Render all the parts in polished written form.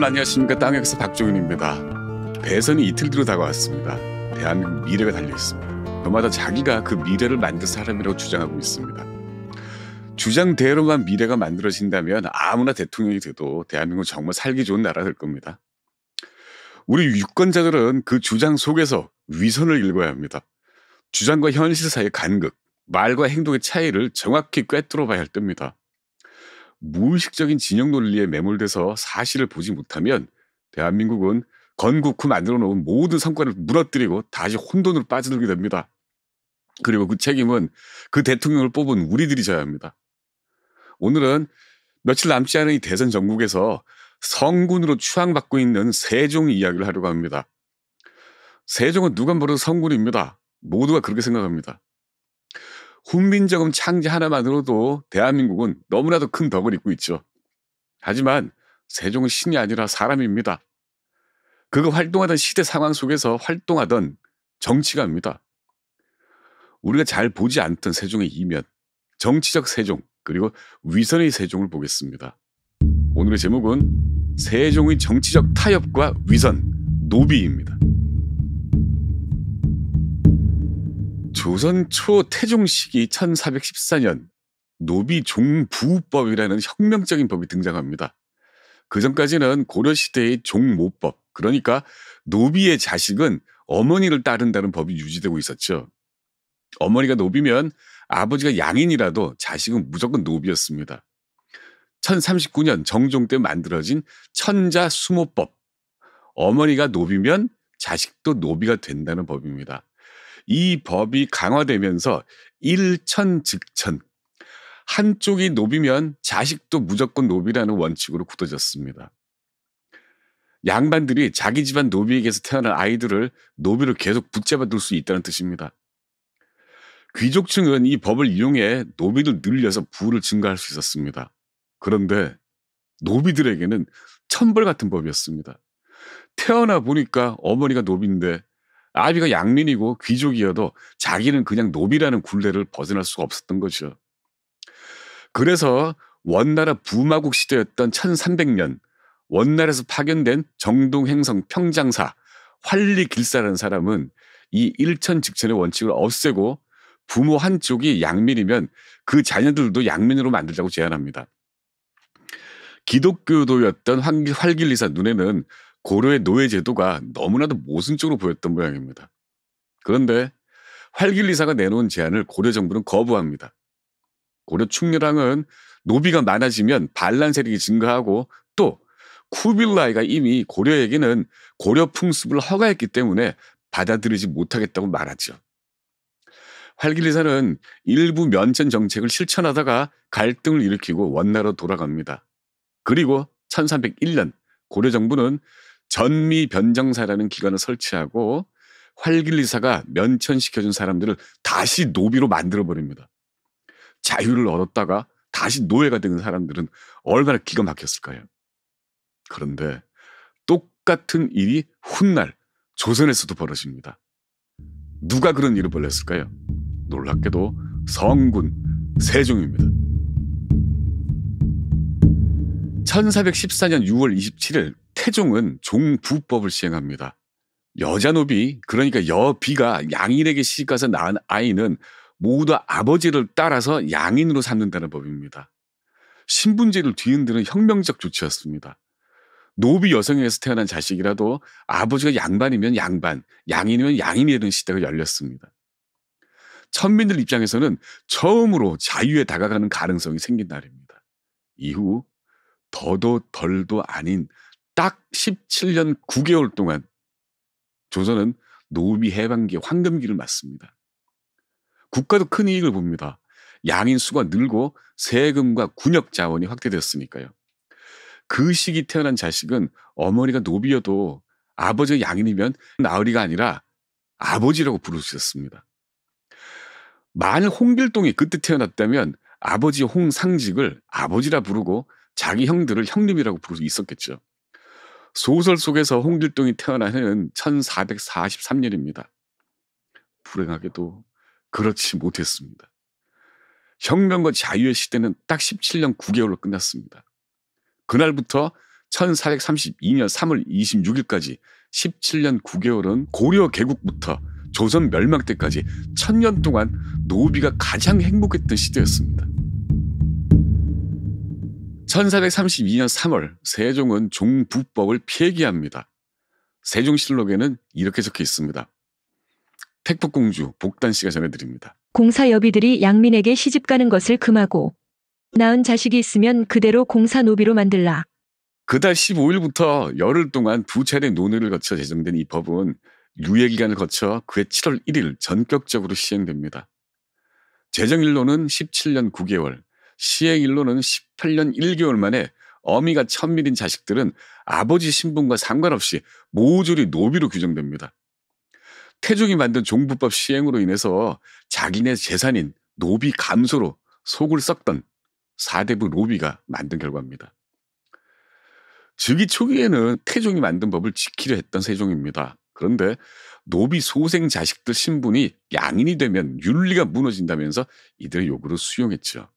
여러분 안녕하십니까. 땅에서 박종윤입니다. 대선이 이틀 뒤로 다가왔습니다. 대한민국 미래가 달려있습니다. 저마다 자기가 그 미래를 만든 사람이라고 주장하고 있습니다. 주장대로만 미래가 만들어진다면 아무나 대통령이 돼도 대한민국은 정말 살기 좋은 나라가 될 겁니다. 우리 유권자들은 그 주장 속에서 위선을 읽어야 합니다. 주장과 현실 사이의 간극, 말과 행동의 차이를 정확히 꿰뚫어 봐야 할 때입니다. 무의식적인 진영 논리에 매몰돼서 사실을 보지 못하면 대한민국은 건국 후 만들어 놓은 모든 성과를 무너뜨리고 다시 혼돈으로 빠져들게 됩니다. 그리고 그 책임은 그 대통령을 뽑은 우리들이 져야 합니다. 오늘은 며칠 남지 않은 이 대선 전국에서 성군으로 추앙받고 있는 세종 이야기를 하려고 합니다. 세종은 누가 뭐래도 성군입니다. 모두가 그렇게 생각합니다. 훈민정음 창제 하나만으로도 대한민국은 너무나도 큰 덕을 잇고 있죠. 하지만 세종은 신이 아니라 사람입니다. 그가 활동하던 시대 상황 속에서 활동하던 정치가입니다. 우리가 잘 보지 않던 세종의 이면, 정치적 세종, 그리고 위선의 세종을 보겠습니다. 오늘의 제목은 세종의 정치적 타협과 위선, 노비입니다. 조선 초 태종 시기 1414년 노비 종부법이라는 혁명적인 법이 등장합니다. 그 전까지는 고려시대의 종모법, 그러니까 노비의 자식은 어머니를 따른다는 법이 유지되고 있었죠. 어머니가 노비면 아버지가 양인이라도 자식은 무조건 노비였습니다. 1039년 정종 때 만들어진 천자수모법, 어머니가 노비면 자식도 노비가 된다는 법입니다. 이 법이 강화되면서 일천즉천, 한쪽이 노비면 자식도 무조건 노비라는 원칙으로 굳어졌습니다. 양반들이 자기 집안 노비에게서 태어난 아이들을 노비로 계속 붙잡아 둘 수 있다는 뜻입니다. 귀족층은 이 법을 이용해 노비를 늘려서 부를 증가할 수 있었습니다. 그런데 노비들에게는 천벌 같은 법이었습니다. 태어나 보니까 어머니가 노비인데 아비가 양민이고 귀족이어도 자기는 그냥 노비라는 굴레를 벗어날 수가 없었던 거죠. 그래서 원나라 부마국 시대였던 1300년 원나라에서 파견된 정동행성 평장사 활리길사라는 사람은 이 일천즉천의 원칙을 없애고 부모 한쪽이 양민이면 그 자녀들도 양민으로 만들자고 제안합니다. 기독교도였던 활길리사 눈에는 고려의 노예제도가 너무나도 모순적으로 보였던 모양입니다. 그런데 활길리사가 내놓은 제안을 고려 정부는 거부합니다. 고려 충렬왕은 노비가 많아지면 반란 세력이 증가하고 또 쿠빌라이가 이미 고려에게는 고려 풍습을 허가했기 때문에 받아들이지 못하겠다고 말하죠. 활길리사는 일부 면천 정책을 실천하다가 갈등을 일으키고 원나라로 돌아갑니다. 그리고 1301년 고려 정부는 전미변정사라는 기관을 설치하고 활길리사가 면천시켜준 사람들을 다시 노비로 만들어버립니다. 자유를 얻었다가 다시 노예가 된 사람들은 얼마나 기가 막혔을까요? 그런데 똑같은 일이 훗날 조선에서도 벌어집니다. 누가 그런 일을 벌였을까요? 놀랍게도 성군 세종입니다. 1414년 6월 27일 태종은 종부법을 시행합니다. 여자노비, 그러니까 여비가 양인에게 시집가서 낳은 아이는 모두 아버지를 따라서 양인으로 삼는다는 법입니다. 신분제를 뒤흔드는 혁명적 조치였습니다. 노비 여성에게서 태어난 자식이라도 아버지가 양반이면 양반, 양인이면 양인이 되는 시대가 열렸습니다. 천민들 입장에서는 처음으로 자유에 다가가는 가능성이 생긴 날입니다. 이후 더도 덜도 아닌 딱 17년 9개월 동안 조선은 노비 해방기의 황금기를 맞습니다. 국가도 큰 이익을 봅니다. 양인 수가 늘고 세금과 군역 자원이 확대됐으니까요. 그 시기 태어난 자식은 어머니가 노비여도 아버지가 양인이면 나으리가 아니라 아버지라고 부를 수 있었습니다. 만일 홍길동이 그때 태어났다면 아버지 홍상직을 아버지라 부르고 자기 형들을 형님이라고 부를 수 있었겠죠. 소설 속에서 홍길동이 태어난 해는 1443년입니다. 불행하게도 그렇지 못했습니다. 혁명과 자유의 시대는 딱 17년 9개월로 끝났습니다. 그날부터 1432년 3월 26일까지 17년 9개월은 고려 개국부터 조선 멸망 때까지 1000년 동안 노비가 가장 행복했던 시대였습니다. 1432년 3월 세종은 종부법을 폐기합니다. 세종실록에는 이렇게 적혀 있습니다. 택복공주 복단씨가 전해드립니다. 공사 여비들이 양민에게 시집가는 것을 금하고 낳은 자식이 있으면 그대로 공사 노비로 만들라. 그달 15일부터 열흘 동안 두 차례 논의를 거쳐 제정된 이 법은 유예기간을 거쳐 그해 7월 1일 전격적으로 시행됩니다. 제정일로는 17년 9개월, 시행일로는 18년 1개월 만에 어미가 천밀인 자식들은 아버지 신분과 상관없이 모조리 노비로 규정됩니다. 태종이 만든 종부법 시행으로 인해서 자기네 재산인 노비 감소로 속을 썩던 사대부 노비가 만든 결과입니다. 즉위 초기에는 태종이 만든 법을 지키려 했던 세종입니다. 그런데 노비 소생 자식들 신분이 양인이 되면 윤리가 무너진다면서 이들의 요구를 수용했죠.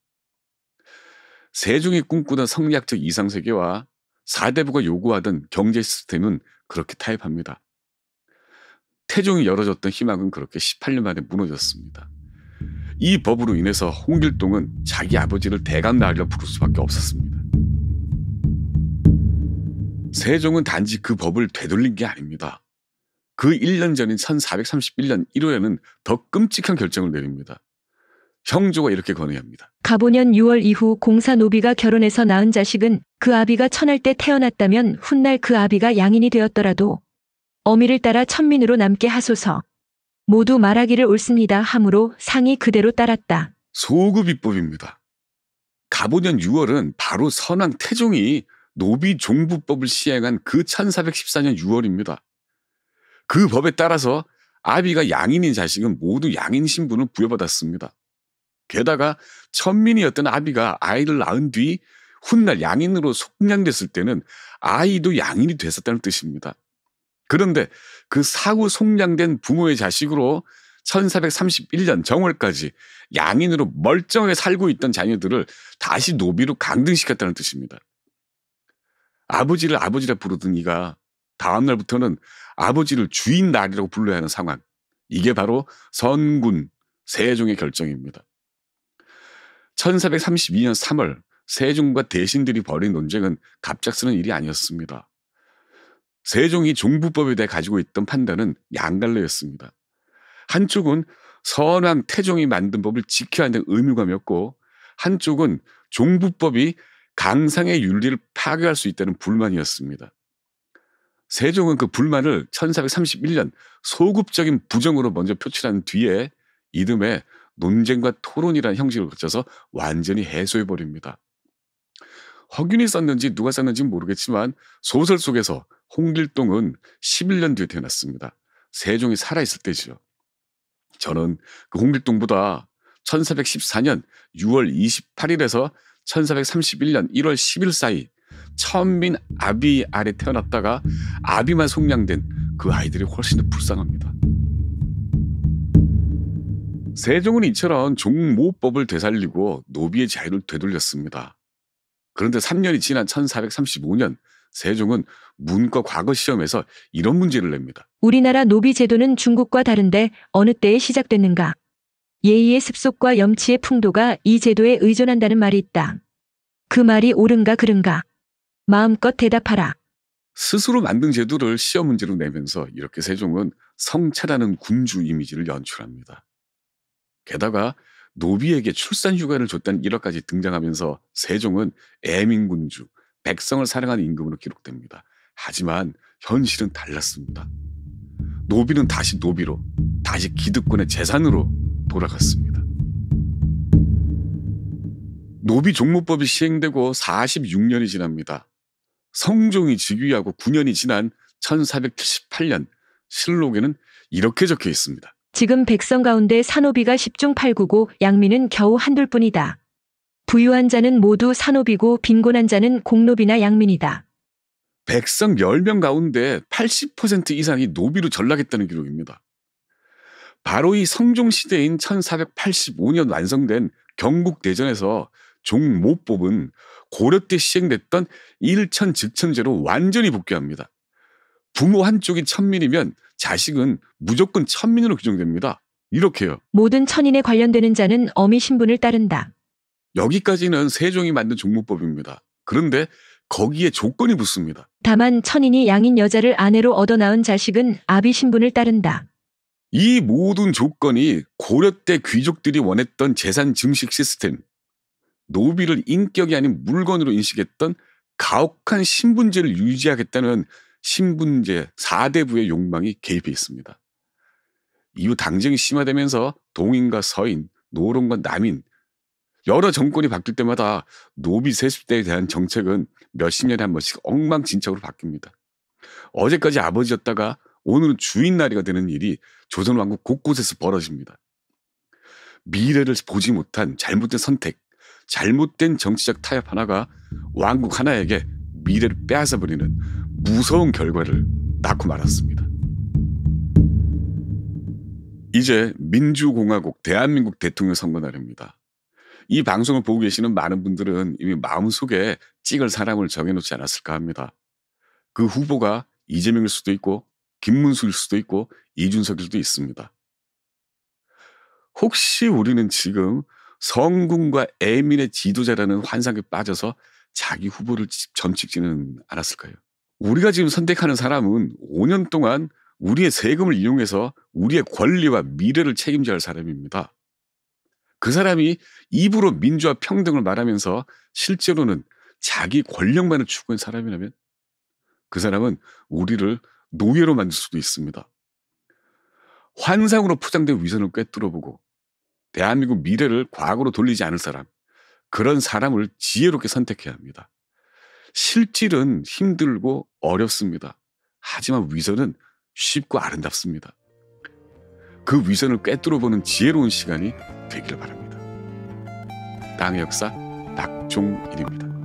세종이 꿈꾸던 성리학적 이상세계와 사대부가 요구하던 경제 시스템은 그렇게 타협합니다. 태종이 열어줬던 희망은 그렇게 18년 만에 무너졌습니다. 이 법으로 인해서 홍길동은 자기 아버지를 대감나리라 부를 수밖에 없었습니다. 세종은 단지 그 법을 되돌린 게 아닙니다. 그 1년 전인 1431년 1월에는 더 끔찍한 결정을 내립니다. 형조가 이렇게 건의합니다. 가보년 6월 이후 공사 노비가 결혼해서 낳은 자식은 그 아비가 천할 때 태어났다면 훗날 그 아비가 양인이 되었더라도 어미를 따라 천민으로 남게 하소서. 모두 말하기를 옳습니다 하므로 상이 그대로 따랐다. 소급입법입니다. 가보년 6월은 바로 선왕 태종이 노비 종부법을 시행한 그 1414년 6월입니다. 그 법에 따라서 아비가 양인인 자식은 모두 양인 신분을 부여받았습니다. 게다가 천민이었던 아비가 아이를 낳은 뒤 훗날 양인으로 속량됐을 때는 아이도 양인이 됐었다는 뜻입니다. 그런데 그 사후 속량된 부모의 자식으로 1431년 정월까지 양인으로 멀쩡하게 살고 있던 자녀들을 다시 노비로 강등시켰다는 뜻입니다. 아버지를 아버지라 부르던 이가 다음 날부터는 아버지를 주인 날이라고 불러야 하는 상황. 이게 바로 선군 세종의 결정입니다. 1432년 3월 세종과 대신들이 벌인 논쟁은 갑작스러운 일이 아니었습니다. 세종이 종부법에 대해 가지고 있던 판단은 양갈래였습니다. 한쪽은 선왕 태종이 만든 법을 지켜야 하는 의무감이었고, 한쪽은 종부법이 강상의 윤리를 파괴할 수 있다는 불만이었습니다. 세종은 그 불만을 1431년 소급적인 부정으로 먼저 표출한 뒤에 이듬해 논쟁과 토론이라는 형식을 거쳐서 완전히 해소해버립니다. 허균이 썼는지 누가 썼는지 모르겠지만 소설 속에서 홍길동은 11년 뒤에 태어났습니다. 세종이 살아있을 때죠. 저는 그 홍길동보다 1414년 6월 28일에서 1431년 1월 10일 사이 천민 아비 아래 태어났다가 아비만 속량된 그 아이들이 훨씬 더 불쌍합니다. 세종은 이처럼 종모법을 되살리고 노비의 자유를 되돌렸습니다. 그런데 3년이 지난 1435년 세종은 문과 과거 시험에서 이런 문제를 냅니다. 우리나라 노비 제도는 중국과 다른데 어느 때에 시작됐는가? 예의의 습속과 염치의 풍도가 이 제도에 의존한다는 말이 있다. 그 말이 옳은가 그른가? 마음껏 대답하라. 스스로 만든 제도를 시험 문제로 내면서 이렇게 세종은 성찰하는 군주 이미지를 연출합니다. 게다가 노비에게 출산 휴가를 줬다는 일화까지 등장하면서 세종은 애민군주, 백성을 사랑하는 임금으로 기록됩니다. 하지만 현실은 달랐습니다. 노비는 다시 노비로, 다시 기득권의 재산으로 돌아갔습니다. 노비 종모법이 시행되고 46년이 지납니다. 성종이 즉위하고 9년이 지난 1478년 실록에는 이렇게 적혀 있습니다. 지금 백성 가운데 사노비가 10중 8구고 양민은 겨우 한둘뿐이다. 부유한 자는 모두 사노비고 빈곤한 자는 공노비나 양민이다. 백성 10명 가운데 80% 이상이 노비로 전락했다는 기록입니다. 바로 이 성종 시대인 1485년 완성된 경국대전에서 종모법은 고려 때 시행됐던 일천즉천제로 완전히 복귀합니다. 부모 한쪽이 천민이면 자식은 무조건 천민으로 규정됩니다. 이렇게요. 모든 천인에 관련되는 자는 어미 신분을 따른다. 여기까지는 세종이 만든 종모법입니다. 그런데 거기에 조건이 붙습니다. 다만 천인이 양인 여자를 아내로 얻어 낳은 자식은 아비 신분을 따른다. 이 모든 조건이 고려 때 귀족들이 원했던 재산 증식 시스템, 노비를 인격이 아닌 물건으로 인식했던 가혹한 신분제를 유지하겠다는 신분제 4대부의 욕망이 개입해 있습니다. 이후 당정이 심화되면서 동인과 서인, 노론과 남인, 여러 정권이 바뀔 때마다 노비 세습대에 대한 정책은 몇십 년에 한 번씩 엉망진창으로 바뀝니다. 어제까지 아버지였다가 오늘은 주인날이가 되는 일이 조선 왕국 곳곳에서 벌어집니다. 미래를 보지 못한 잘못된 선택, 잘못된 정치적 타협 하나가 왕국 하나에게 미래를 빼앗아버리는 무서운 결과를 낳고 말았습니다. 이제 민주공화국 대한민국 대통령 선거 날입니다. 이 방송을 보고 계시는 많은 분들은 이미 마음속에 찍을 사람을 정해놓지 않았을까 합니다. 그 후보가 이재명일 수도 있고 김문수일 수도 있고 이준석일 수도 있습니다. 혹시 우리는 지금 성군과 애민의 지도자라는 환상에 빠져서 자기 후보를 점찍지는 않았을까요? 우리가 지금 선택하는 사람은 5년 동안 우리의 세금을 이용해서 우리의 권리와 미래를 책임져야 할 사람입니다. 그 사람이 입으로 민주화 평등을 말하면서 실제로는 자기 권력만을 추구한 사람이라면 그 사람은 우리를 노예로 만들 수도 있습니다. 환상으로 포장된 위선을 꿰뚫어보고 대한민국 미래를 과거로 돌리지 않을 사람, 그런 사람을 지혜롭게 선택해야 합니다. 실질은 힘들고 어렵습니다. 하지만 위선은 쉽고 아름답습니다. 그 위선을 꿰뚫어보는 지혜로운 시간이 되기를 바랍니다. 땅의 역사 박종일입니다.